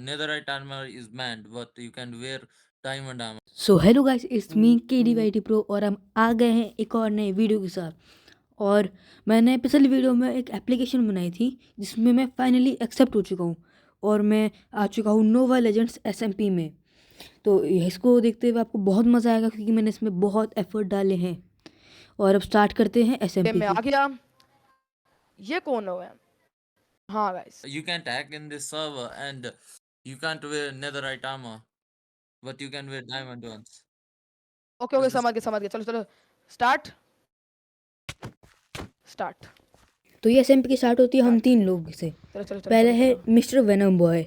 netherite armor is banned, but you can wear diamond armor. So hello guys, it's me KDYT pro और हम आ गए हैं एक और नए वीडियो के साथ। और मैंने पिछली वीडियो में एक एप्लीकेशन बनाई थी जिसमें मैं फाइनली एक्सेप्ट हो चुका हूँ और मैं आ चुका हूँ नोवा लेजेंड्स SMP में। तो इसको देखते हुए आपको बहुत मज़ा आएगा क्योंकि मैंने इसमें बहुत एफर्ट डाले हैं। और अब स्टार्ट करते हैं SMP में आ की। गया। ये कौन है? हाँ guys, You can't hack in this server, and you can't wear netherite armor, but you can wear diamond ones. Okay okay, Just this- समझ गया। चलो चलो, स्टार्ट। तो ये SMP की स्टार्ट होती है हम 3 लोग से। चलो चलो चलो पहले है मिस्टर वेनम बॉय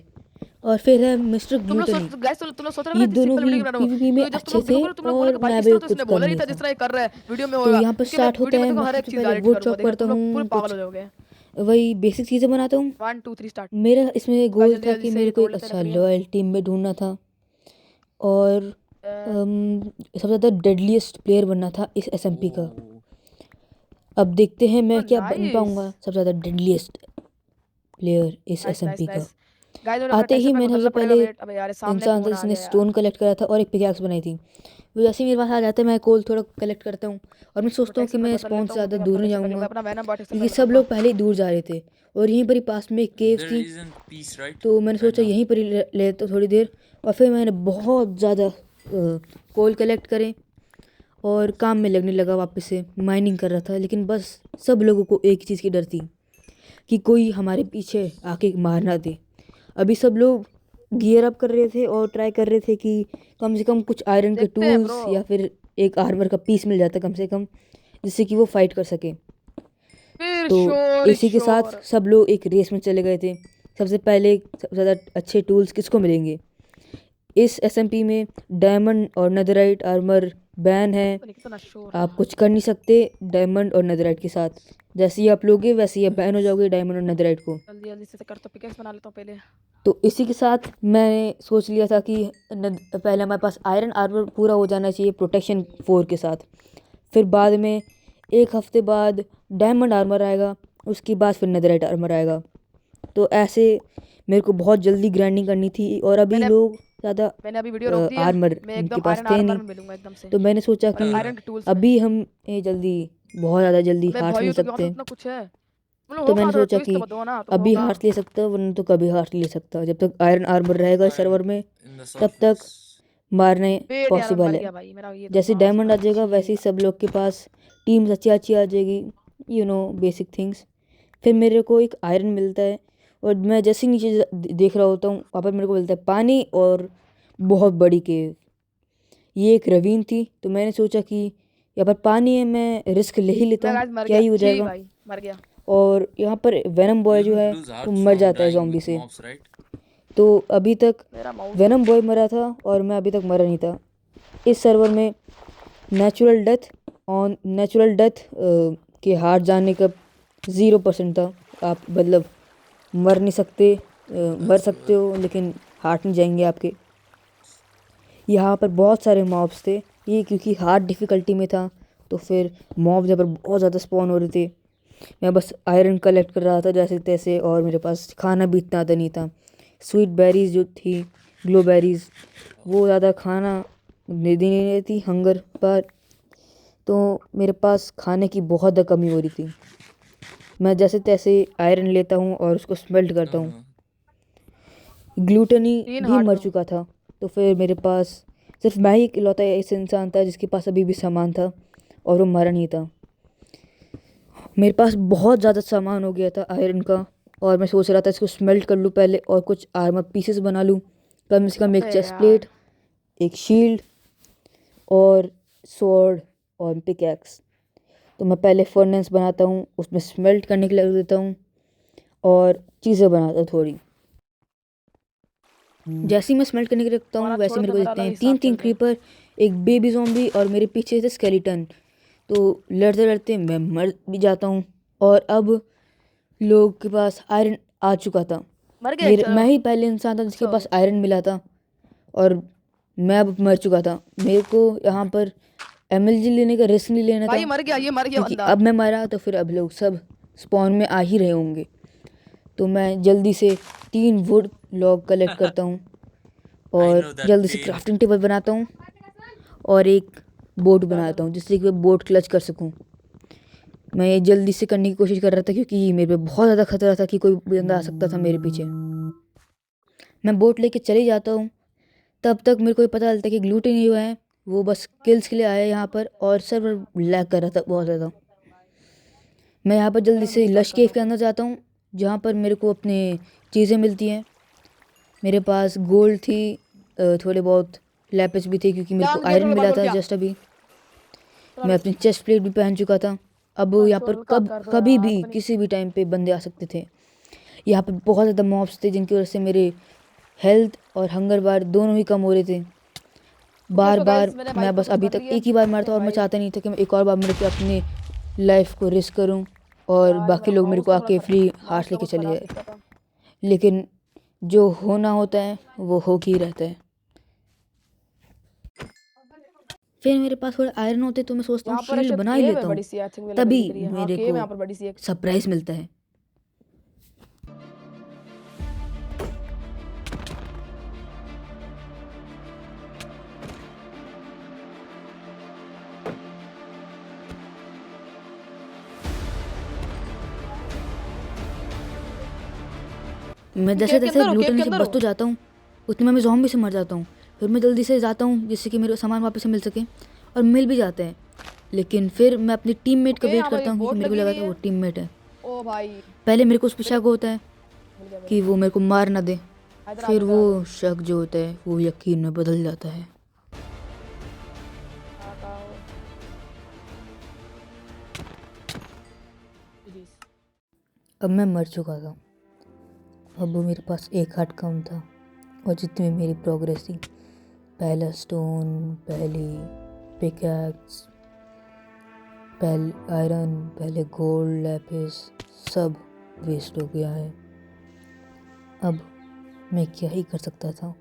और फिर है मिस्टर तुम लोग ग्लूटनी। गाइस, तुम लोग सोच रहे हो ये ना कि दोनों सिंपल ही वीडियो बना रहा PvP में हूं। जब अच्छे थे तुम लोग बोले और कि भाई मैं किस भी तरह, तो कुछ इसने कम बोला नहीं नहीं था था। जिस तरह ये कर रहा है वीडियो में तो होगा। यहाँ पर क्योंकि स्टार्ट होता वीडियो में है। देखो मैं हर एक सबसे चीज पहले एडिट वुड करूंगा, चॉप देखना करता तुम लोग पूरे हूँ, पागल कुछ हो जाओगे। वही बेसिक चीज़ें बनाता हूँ। 1 2 3 स्टार्ट। मेरा इसमें गोल जल्दी था जल्दी कि से मेरे को तोड़ एक लेते हैं अच्छा लकड़ियाँ। लॉयल टीम में ढूंढना था और सबसे ज़्यादा डेडलीस्ट प्लेयर बनना था इस SMP का। Oh. अब देखते हैं मैं क्या बन नाइस पाऊंगा सबसे ज़्यादा डेडलीस्ट प्लेयर इस नाइस नाइस SMP का। नाइस। गाइस मुझे अपना आते ही टेंशन पैक मैंने सबसे बदलना पड़ेगा। पहले वेट, अबे यार सामने इंसान था कौन आ जिसने गया यार? स्टोन कलेक्ट करा था और एक पिकैक्स बनाई थी। वो जैसे ही मेरे पास आ जाता है मैं कोल थोड़ा कलेक्ट करता हूँ और मैं सोचता हूँ कि टेक्स्ट पैक मैं बदल स्पॉन से लेता हूँ, ज़्यादा फिर दूर अपना नहीं टेक्स्ट पैक जाऊँगा अपना वेनम बॉट टेक्स्ट क्योंकि पैक सब बताऊंगा। लोग पहले ही दूर जा रहे थे और यहीं पर ही पास में एक केव There थी। isn't peace, right? तो मैंने Right सोचा now. यहीं पर ही ले तो थोड़ी देर और फिर मैंने बहुत ज़्यादा कोल कलेक्ट करें और काम में लगने लगा। वापस से माइनिंग कर रहा था लेकिन बस सब लोगों को एक ही चीज़ की डर थी कि कोई हमारे पीछे आके मार ना दे। अभी सब लोग गियर अप कर रहे थे और ट्राई कर रहे थे कि कम से कम कुछ आयरन के देखते हैं टूल्स ब्रो। या फिर एक आर्मर का पीस मिल जाता कम से कम जिससे कि वो फाइट कर सके। फिर तो शोर इसी के साथ शोर। सब लोग एक रेस में चले गए थे। सबसे पहले सबसे ज़्यादा अच्छे टूल्स किसको मिलेंगे। इस SMP में डायमंड और नेदरराइट आर्मर बैन है। कितना शोर। आप कुछ कर नहीं सकते डायमंड और नेदरराइट के साथ। जैसे ही आप लोगे वैसे ही आप बैन हो जाओगे डायमंड और नेदरराइट को। जल्दी जल्दी से कर, तो पिकेक्स बना लेता हूँ पहले। तो इसी के साथ मैंने सोच लिया था कि पहले हमारे पास आयरन आर्मर पूरा हो जाना चाहिए प्रोटेक्शन 4 के साथ। फिर बाद में एक हफ्ते बाद डायमंड आर्मर आएगा, उसके बाद फिर नेदरराइट आर्मर आएगा। तो ऐसे मेरे को बहुत जल्दी ग्राइंडिंग करनी थी और अभी मैंने लोग ज़्यादा मैंने अभी वीडियो रोक दी है। आर्मर मैं उनके एकदम पास आयरन थे आर्मर नहीं। में मिलूंगा एकदम से। तो मैंने सोचा और कि आयरन के टूल्स में। अभी हम ये जल्दी बहुत ज़्यादा जल्दी अबे हार्स भाई ले तो सकते हैं। इतना कुछ है। तुम लोग तो हो मैंने कहाँ? थोड़ा सोचा ट्विस्ट कि तो बताओ ना, तुम हो अभी कहाँ? हार्स ले सकता हूँ वरना तो कभी हार्स ले सकता जब तक आयरन आर्मर रहेगा इस सर्वर में In the तब तक surface. मारने वेट यार, मैं पॉसिबल मर है। गया भाई। मेरा ये तो जैसे माउस डायमंड आ जाएगा अच्छी वैसे ही सब लोग के पास टीम्स अच्छी अच्छी आ जाएगी, बेसिक थिंग्स। फिर मेरे को एक आयरन मिलता है और मैं जैसे ही नीचे देख रहा होता हूँ वहाँ पर मेरे को मिलता है पानी और बहुत बड़ी केव। ये एक रवीन थी तो मैंने सोचा कि यहाँ पर पानी है, मैं रिस्क ले ही लेता मैं हूँ, गाइस मर क्या गया। ही हो छी जाएगा। भाई, मर गया। और यहाँ पर वेनम बॉय You जो don't है lose वो hearts मर from जाता है dying जॉम्बी with से। mobs, right? तो अभी तक मेरा माउस वेनम बॉय मरा था और मैं अभी तक मरा नहीं था। इस सर्वर में नेचुरल डेथ के हार जाने का 0% था। आप मतलब मर नहीं सकते, मर सकते हो लेकिन हार्ट नहीं जाएंगे आपके। यहाँ पर बहुत सारे मॉब्स थे ये क्योंकि हार्ड डिफ़िकल्टी में था तो फिर मॉब्स यहाँ पर बहुत ज़्यादा स्पॉन हो रहे थे। मैं बस आयरन कलेक्ट कर रहा था जैसे तैसे और मेरे पास खाना भी इतना ज़्यादा नहीं था। स्वीट बेरीज जो थी, ग्लो बेरीज, वो ज़्यादा खाना दे नहीं रही थी हंगर पर। तो मेरे पास खाने की बहुत ज़्यादा कमी हो रही थी। मैं जैसे तैसे आयरन लेता हूँ और उसको स्मेल्ट करता हूँ। ग्लूटनी 3 भी हार्ट मर दो। चुका था तो फिर मेरे पास सिर्फ मैं ही इकलौता ऐसा इंसान था जिसके पास अभी भी सामान था और वो मरा नहीं था। मेरे पास बहुत ज़्यादा सामान हो गया था आयरन का और मैं सोच रहा था इसको स्मेल्ट कर लूँ पहले और कुछ आर्मर पीसेस बना लूँ, कम से कम एक अबे चेस्ट यार। प्लेट, एक शील्ड और स्वॉर्ड और पिकैक्स। तो मैं पहले फर्नेस बनाता हूँ, उसमें स्मेल्ट करने के लिए रख देता हूँ और चीज़ें बनाता हूँ थोड़ी। जैसे ही मैं स्मेल्ट करने के लिए रखता हूँ हमारा वैसे छोड़ मेरे तो को मेरा दिखते अलग हैं हिसाब 3 चल रहा है। क्रीपर, एक बेबी ज़ॉम्बी और मेरे पीछे से स्केलेटन। तो लड़ते लड़ते मैं मर भी जाता हूँ और अब लोगों के पास आयरन आ चुका था। मर गए। चलो मैं ही पहले इंसान था जिसके सो पास आयरन मिला था और मैं अब मर चुका था। मेरे को यहाँ पर MLG लेने का रिस्क नहीं लेना था भाई मर गया, ये मर गया क्योंकि बंदा। अब मैं मरा तो फिर अब लोग सब स्पॉन में आ ही रहे होंगे। तो मैं जल्दी से 3 वुड लॉग कलेक्ट करता हूँ I और know that जल्दी से pain. क्राफ्टिंग टेबल बनाता हूँ और एक बोट बनाता हूँ जिससे कि मैं बोट क्लच कर सकूँ। मैं ये जल्दी से करने की कोशिश कर रहा था क्योंकि मेरे पे बहुत ज़्यादा खतरा था कि कोई बंदा आ सकता था मेरे पीछे। मैं बोट लेके चले जाता हूँ, तब तक मेरे को ये पता चलता है कि ग्लूटेन नहीं हुआ है, वो बस किल्स के लिए आया है यहाँ पर और सर्वर लैग कर रहा था बहुत ज़्यादा। मैं यहाँ पर जल्दी से लश केव के अंदर जाता हूँ जहाँ पर मेरे को अपने चीज़ें मिलती हैं। मेरे पास गोल्ड थी, थोड़े बहुत लैपिस भी थे क्योंकि मेरे को जान आयरन गेट मिला बंद कर था क्या जस्ट अभी। मैं अपनी चेस्ट प्लेट भी पहन चुका था। अब यहाँ पर का कर दो कभी यार, भी पता नहीं। किसी भी टाइम पे बंदे आ सकते थे। यहाँ पे बहुत ज़्यादा मॉब्स थे जिनकी वजह से मेरे हेल्थ और हंगर बार दोनों ही कम हो रहे थे। बार तो बार गाइस मैंने बाइक मैं पर बस कुछ अभी कर तक ली है। एक ही बार मारता और मैं भाई चाहता नहीं था कि मैं एक और बार मेरे को अपने लाइफ को रिस्क करूं और यार बाकी मेरा लोग मेरे माउस को तो थोड़ा आके फ्री माउस हार्ट का लेके कुछ चले खराब जाए। दिखता था। लेकिन जो होना होता है वो हो ही रहता है। फिर मेरे पास थोड़े आयरन होते तो मैं सोचता हूँ यहाँ पर एक शील्ड शायद बना ही केव है लेता हूँ, बड़ी सी, आई थिंक मुझे लग तभी रही है। हाँ मेरे केव को है यहाँ पर बड़ी सी एक। सरप्राइज मिलता है। मैं जैसे केव के तैसे अंदर हो, केव ग्लूटेन के से अंदर बच हो। तो जाता हूँ, उतने में मैं ज़ॉम्बी से मर जाता हूँ। फिर मैं जल्दी से जाता हूँ जिससे कि मेरे सामान वापस से मिल सके और मिल भी जाते हैं। लेकिन फिर मैं अपनी टीममेट का ओके वेट यहाँ पर करता एक हूँ क्योंकि बोट मेरे को लगी लगा हुई था वो है। टीममेट है। ओ भाई पहले मेरे को उस पर मेरे शक होता है मिल गया कि वो मेरे को मार ना दे, इधर आ फिर जाओ, इधर वो आ जाओ। शक जो होता है वो यकीन में बदल जाता है। आता हो। जी। अब मैं मर चुका था। अब मेरे पास एक हार्ट कम था और जितनी भी मेरी प्रोग्रेस थी, पहला स्टोन, पहली पिकैक्स, पहले आयरन, पहले गोल्ड, लैपिस, सब वेस्ट हो गया है। अब मैं क्या ही कर सकता था,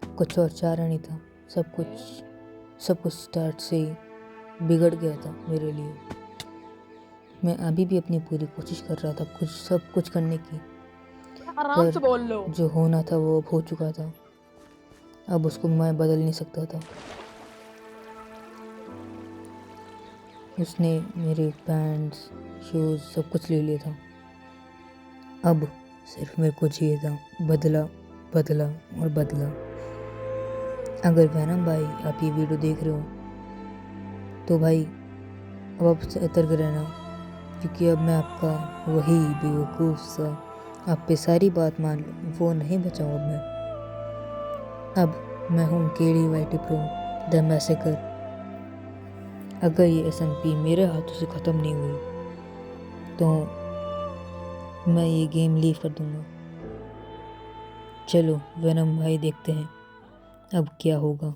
कुछ और चारा नहीं था। सब कुछ स्टार्ट से ही बिगड़ गया था मेरे लिए। मैं अभी भी अपनी पूरी कोशिश कर रहा था सब कुछ करने की, आराम से पर बोल लो। जो होना था वो अब हो चुका था। अब उसको मैं बदल नहीं सकता था। उसने मेरे पैंट्स, शूज़ सब कुछ ले लिया था। अब सिर्फ मेरे को चाहिए था बदला, बदला और बदला। अगर वैनम भाई आप ये वीडियो देख रहे हो तो भाई अब आप सतर्क रहना, क्योंकि अब मैं आपका वही बेवकूफ़ सा आप पे सारी बात मान लो वो नहीं बचाऊँ। अब मैं हूँ केडी वाइटी प्रो द मैसेकर। अगर ये SMP मेरे हाथों से ख़त्म नहीं हुई तो मैं ये गेम लीव कर दूँगा। चलो वैनम भाई देखते हैं अब क्या होगा।